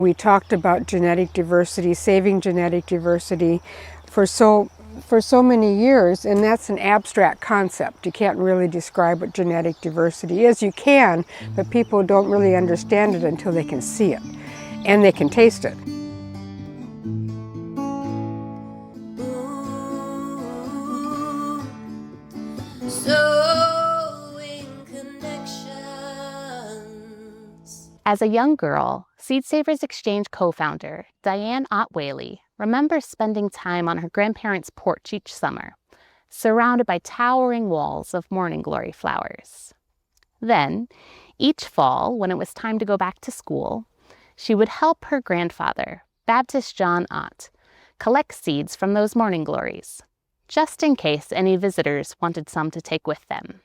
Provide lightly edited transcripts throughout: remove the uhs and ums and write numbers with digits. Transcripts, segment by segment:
We talked about genetic diversity, saving genetic diversity for so many years, and that's an abstract concept. You can't really describe what genetic diversity is. You can, but people don't really understand it until they can see it and they can taste it. Sowing Connections. As a young girl, Seed Savers Exchange co-founder Diane Ott Whealy remembers spending time on her grandparents' porch each summer, surrounded by towering walls of morning glory flowers. Then, each fall, when it was time to go back to school, she would help her grandfather, Baptist John Ott, collect seeds from those morning glories, just in case any visitors wanted some to take with them.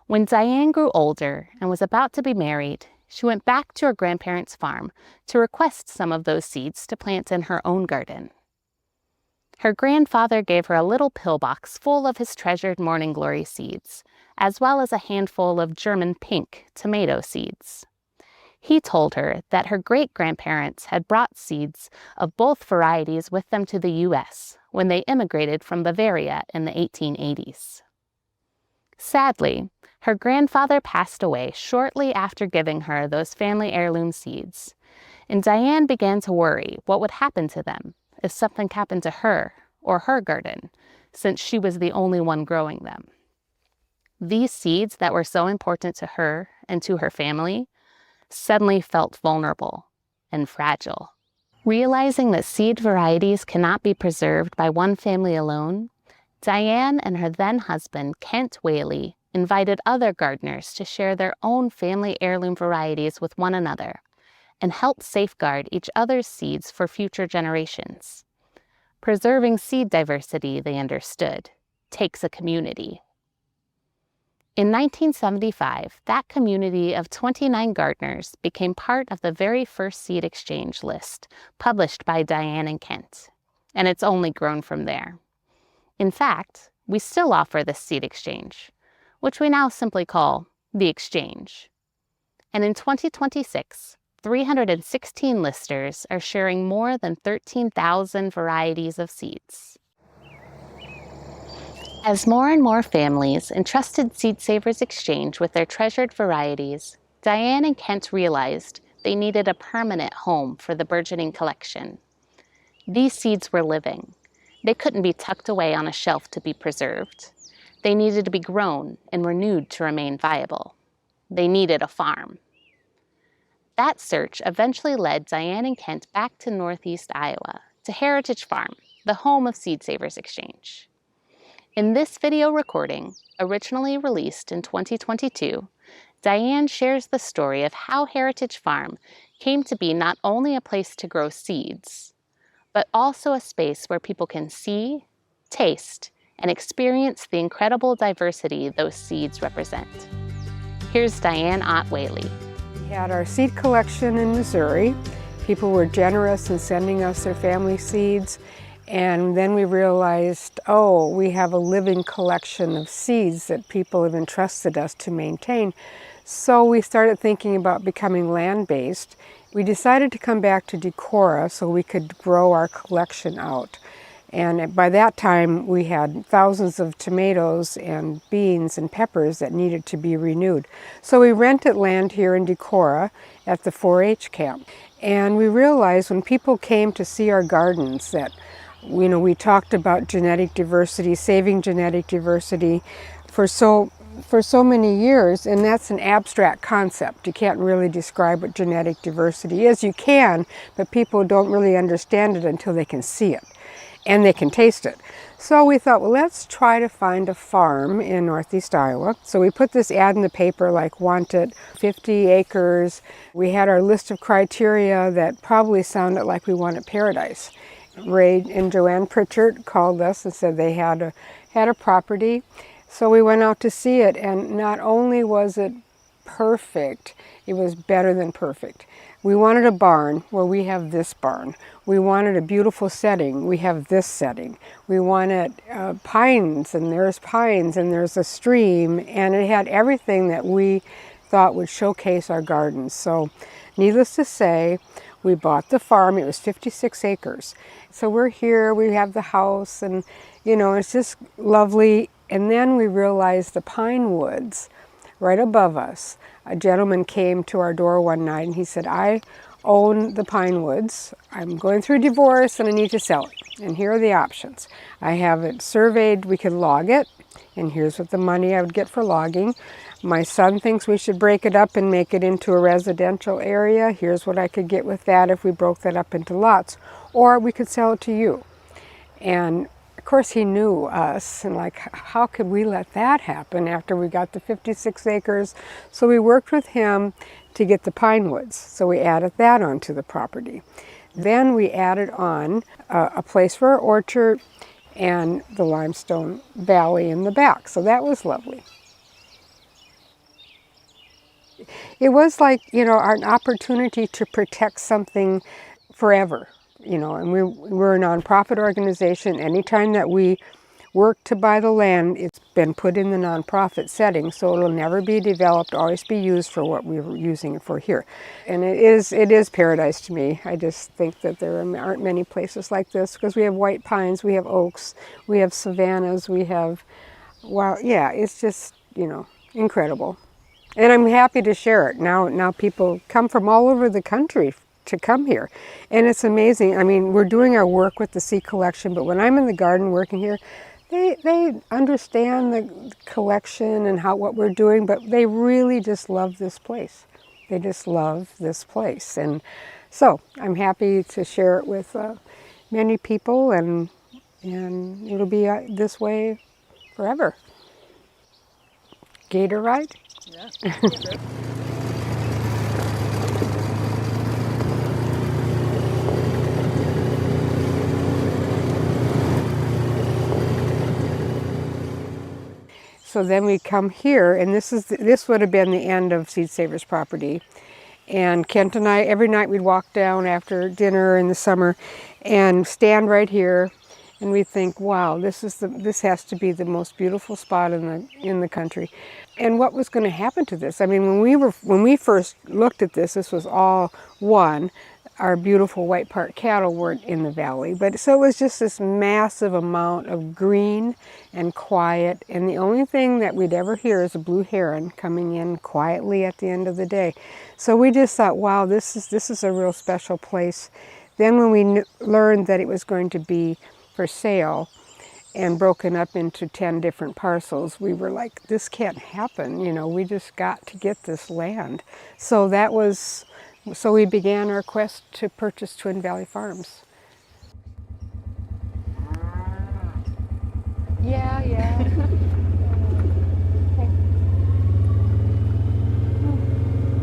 When Diane grew older and was about to be married, she went back to her grandparents' farm to request some of those seeds to plant in her own garden. Her grandfather gave her a little pillbox full of his treasured morning glory seeds, as well as a handful of German pink tomato seeds. He told her that her great-grandparents had brought seeds of both varieties with them to the U.S. when they immigrated from Bavaria in the 1880s. Sadly, her grandfather passed away shortly after giving her those family heirloom seeds, and Diane began to worry what would happen to them if something happened to her or her garden, since she was the only one growing them. These seeds that were so important to her and to her family suddenly felt vulnerable and fragile. Realizing that seed varieties cannot be preserved by one family alone, Diane and her then-husband, Kent Whealy, invited other gardeners to share their own family heirloom varieties with one another and help safeguard each other's seeds for future generations. Preserving seed diversity, they understood, takes a community. In 1975, that community of 29 gardeners became part of the very first seed exchange list published by Diane and Kent, and it's only grown from there. In fact, we still offer this seed exchange, which we now simply call the Exchange. And in 2026, 316 listers are sharing more than 13,000 varieties of seeds. As more and more families entrusted Seed Savers Exchange with their treasured varieties, Diane and Kent realized they needed a permanent home for the burgeoning collection. These seeds were living. They couldn't be tucked away on a shelf to be preserved. They needed to be grown and renewed to remain viable. They needed a farm. That search eventually led Diane and Kent back to Northeast Iowa, to Heritage Farm, the home of Seed Savers Exchange. In this video recording, originally released in 2022, Diane shares the story of how Heritage Farm came to be not only a place to grow seeds, but also a space where people can see, taste, and experience the incredible diversity those seeds represent. Here's Diane Ott Whealy. We had our seed collection in Missouri. People were generous in sending us their family seeds. And then we realized, oh, we have a living collection of seeds that people have entrusted us to maintain. So we started thinking about becoming land-based. We decided to come back to Decorah so we could grow our collection out. And by that time, we had thousands of tomatoes and beans and peppers that needed to be renewed. So we rented land here in Decorah at the 4-H camp. And we realized when people came to see our gardens that, you know, we talked about genetic diversity, saving genetic diversity for so many years, and that's an abstract concept. You can't really describe what genetic diversity is. You can, but people don't really understand it until they can see it and they can taste it. So we thought, well, let's try to find a farm in Northeast Iowa. So we put this ad in the paper, like wanted 50 acres. We had our list of criteria that probably sounded like we wanted paradise. Ray and Joanne Pritchard called us and said they had a property. So we went out to see it, and not only was it perfect, it was better than perfect. We wanted a barn. Well, we have this barn. We wanted a beautiful setting. We have this setting. We wanted pines, and there's a stream, and it had everything that we thought would showcase our gardens. So needless to say, We bought the farm. It was 56 acres. So we're here, we have the house, and it's just lovely. And then we realized the pine woods right above us. A gentleman came to our door one night and he said, I own the pine woods. I'm going through a divorce and I need to sell it. And here are the options. I have it surveyed, we could log it, and here's what the money I would get for logging. My son thinks we should break it up and make it into a residential area. Here's what I could get with that if we broke that up into lots. Or we could sell it to you. And of course he knew us, and like, how could we let that happen after we got the 56 acres? So we worked with him to get the pine woods. So we added that onto the property. Then we added on a place for our orchard and the limestone valley in the back. So that was lovely. It was like, an opportunity to protect something forever, and we're a nonprofit organization. Anytime that we work to buy the land, it's been put in the nonprofit setting, so it'll never be developed, always be used for what we were using it for here. And it is paradise to me. I just think that there aren't many places like this, because we have white pines, we have oaks, we have savannas, we have, it's just, incredible. And I'm happy to share it. Now people come from all over the country to come here. And it's amazing. I mean, we're doing our work with the seed collection, but when I'm in the garden working here, they understand the collection and what we're doing, but they really just love this place. They just love this place. And so I'm happy to share it with many people, and it'll be this way forever. Gator ride? Yeah. So then we come here, and this would have been the end of Seed Savers property. And Kent and I, every night we'd walk down after dinner in the summer and stand right here, and we think, wow, this has to be the most beautiful spot in the country. And what was going to happen to this? I mean, when we first looked at this was all one. Our beautiful white part cattle weren't in the valley, but so it was just this massive amount of green and quiet, and the only thing that we'd ever hear is a blue heron coming in quietly at the end of the day. So we just thought, wow, this is a real special place. Then when we learned that it was going to be for sale and broken up into 10 different parcels, we were like, this can't happen, we just got to get this land. So we began our quest to purchase Twin Valley Farms. Yeah.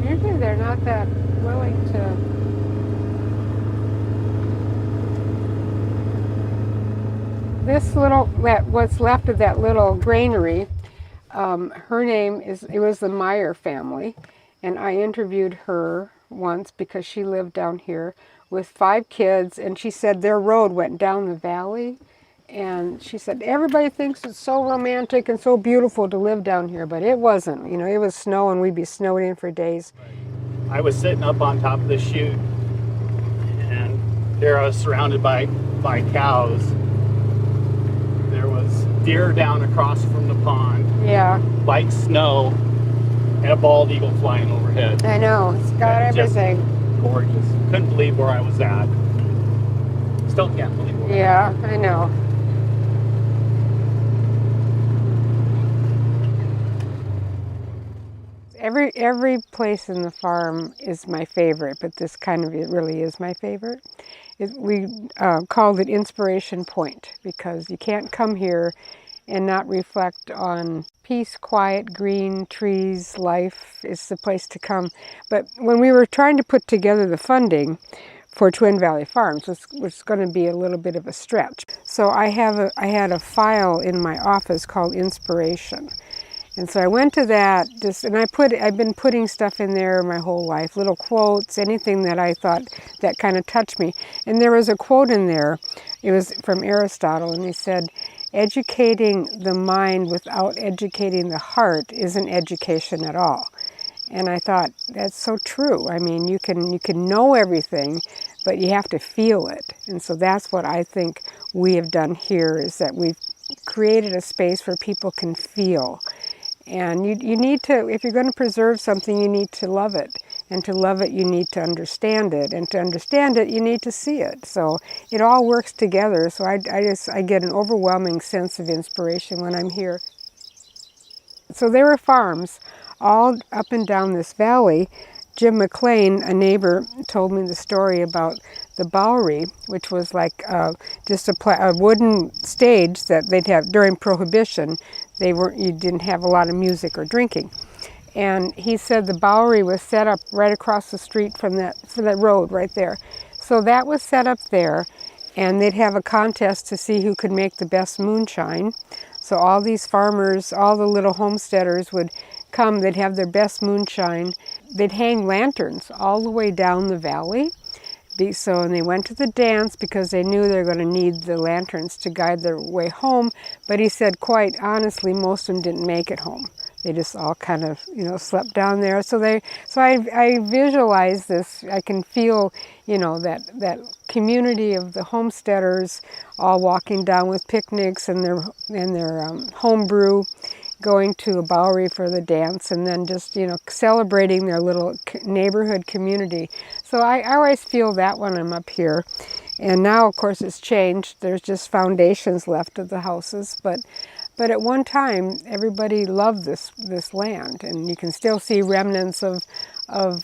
Usually they're not that willing to. What's left of that little granary, her name it was the Meyer family, and I interviewed her once because she lived down here with 5 kids, and she said their road went down the valley, and she said everybody thinks it's so romantic and so beautiful to live down here, but it wasn't. It was snow, and we'd be snowed in for days. I was sitting up on top of the chute, and there I was surrounded by cows. There was deer down across from the pond. Yeah. Light snow, and a bald eagle flying overhead. I know, it's got everything. Just gorgeous. Couldn't believe where I was at. Still can't believe where Yeah, I know. Every place in the farm is my favorite, but this it really is my favorite. We called it Inspiration Point because you can't come here and not reflect on peace, quiet, green, trees, life. It's the place to come. But when we were trying to put together the funding for Twin Valley Farms, which was going to be a little bit of a stretch. So I had a file in my office called Inspiration. And so I went to that, I've been putting stuff in there my whole life, little quotes, anything that I thought that kind of touched me. And there was a quote in there, it was from Aristotle, and he said, educating the mind without educating the heart isn't education at all. And I thought, that's so true. I mean, you can know everything, but you have to feel it. And so that's what I think we have done here, is that we've created a space where people can feel. And you need to, if you're going to preserve something, you need to love it. And to love it, you need to understand it. And to understand it, you need to see it. So it all works together. So I get an overwhelming sense of inspiration when I'm here. So there are farms all up and down this valley. Jim McLean, a neighbor, told me the story about the Bowery, which was like just a wooden stage that they'd have during Prohibition. You didn't have a lot of music or drinking. And he said the Bowery was set up right across the street from that road right there. So that was set up there, and they'd have a contest to see who could make the best moonshine. So all these farmers, all the little homesteaders would come, they'd have their best moonshine. They'd hang lanterns all the way down the valley. And they went to the dance because they knew they were going to need the lanterns to guide their way home. But he said, quite honestly, most of them didn't make it home. They just all kind of, slept down there. So I visualize this. I can feel, that community of the homesteaders all walking down with picnics and their home brew, going to a Bowery for the dance, and then just, celebrating their little neighborhood community. So I always feel that when I'm up here. And now, of course, it's changed. There's just foundations left of the houses. But at one time, everybody loved this land. And you can still see remnants of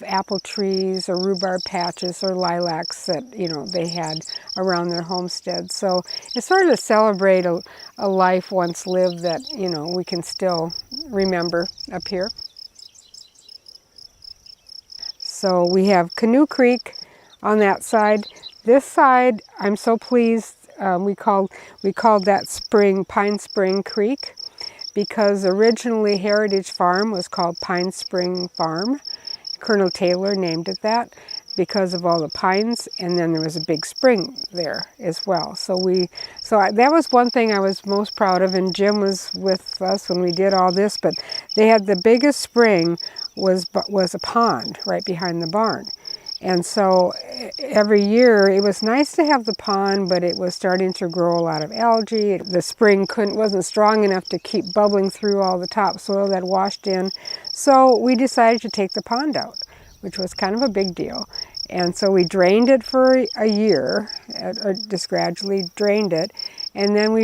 apple trees or rhubarb patches or lilacs that, they had around their homestead. So it's sort of to celebrate a life once lived that, we can still remember up here. So we have Canoe Creek on that side. This side, I'm so pleased, we called that spring Pine Spring Creek, because originally Heritage Farm was called Pine Spring Farm. Colonel Taylor named it that because of all the pines, and then there was a big spring there as well. So that was one thing I was most proud of, and Jim was with us when we did all this, but they had the biggest spring was a pond right behind the barn. And so every year, it was nice to have the pond, but it was starting to grow a lot of algae. The spring wasn't strong enough to keep bubbling through all the topsoil that washed in. So we decided to take the pond out, which was kind of a big deal. And so we drained it for a year, just gradually drained it. And then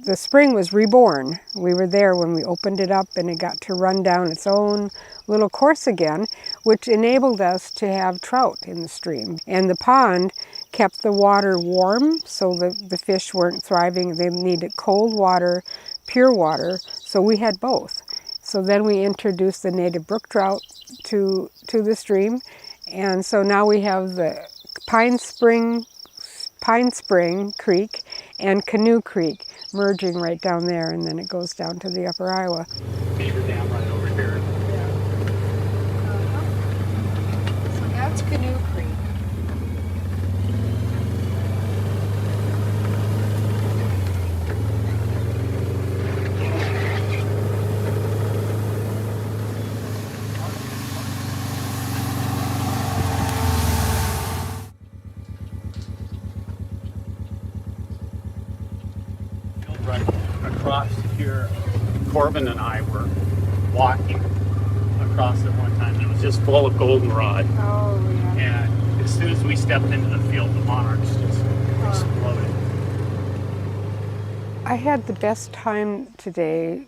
the spring was reborn. We were there when we opened it up, and it got to run down its own little course again, which enabled us to have trout in the stream. And the pond kept the water warm, so the fish weren't thriving. They needed cold water, pure water, so we had both. So then we introduced the native brook trout to the stream, and so now we have the Pine Spring Creek and Canoe Creek merging right down there, and then it goes down to the Upper Iowa. Beaver Dam right over here. So that's Canoe Creek. Right across here, Corbin and I were walking across it one time. It was just full of goldenrod. Oh, yeah. And as soon as we stepped into the field, the monarchs just exploded. I had the best time today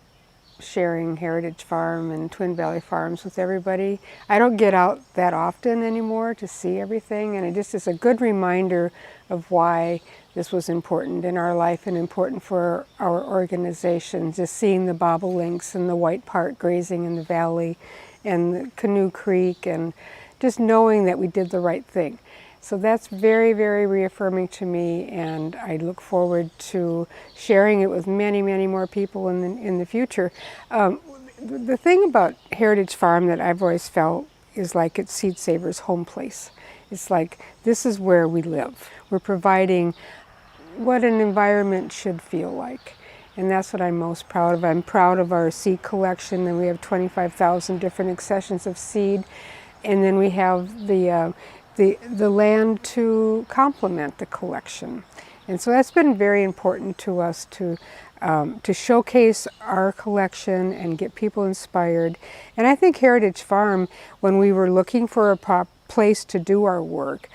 sharing Heritage Farm and Twin Valley Farms with everybody. I don't get out that often anymore to see everything, and it just is a good reminder of why this was important in our life and important for our organization. Just seeing the bobolinks and the white part grazing in the valley and the Canoe Creek, and just knowing that we did the right thing. So that's very, very reaffirming to me, and I look forward to sharing it with many, many more people in the future. The thing about Heritage Farm that I've always felt is like it's Seed Savers' home place. It's like, this is where we live. We're providing what an environment should feel like. And that's what I'm most proud of. I'm proud of our seed collection, and we have 25,000 different accessions of seed. And then we have the land to complement the collection. And so that's been very important to us to showcase our collection and get people inspired. And I think Heritage Farm, when we were looking for a place to do our work,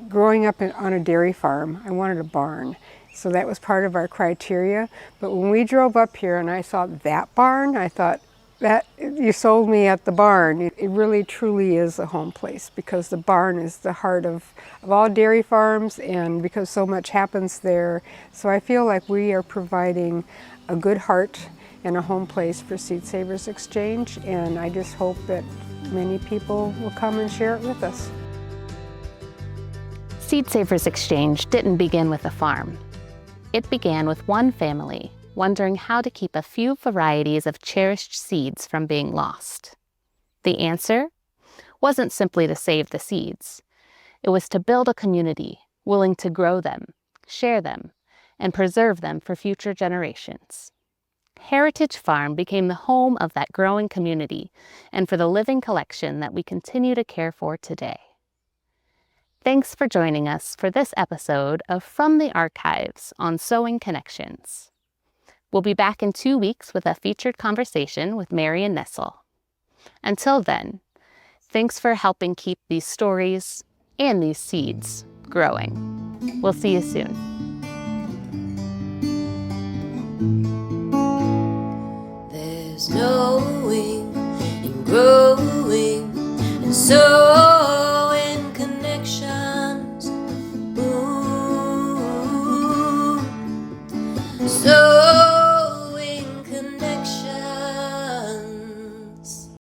growing up on a dairy farm, I wanted a barn. So that was part of our criteria. But when we drove up here and I saw that barn, I thought, that you sold me at the barn. It really truly is a home place, because the barn is the heart of all dairy farms, and because so much happens there. So I feel like we are providing a good heart and a home place for Seed Savers Exchange, and I just hope that many people will come and share it with us. Seed Savers Exchange didn't begin with a farm. It began with one family wondering how to keep a few varieties of cherished seeds from being lost. The answer wasn't simply to save the seeds. It was to build a community willing to grow them, share them, and preserve them for future generations. Heritage Farm became the home of that growing community and for the living collection that we continue to care for today. Thanks for joining us for this episode of From the Archives on Sowing Connections. We'll be back in 2 weeks with a featured conversation with Marion Nessel. Until then, thanks for helping keep these stories and these seeds growing. We'll see you soon. There's no wing in growth.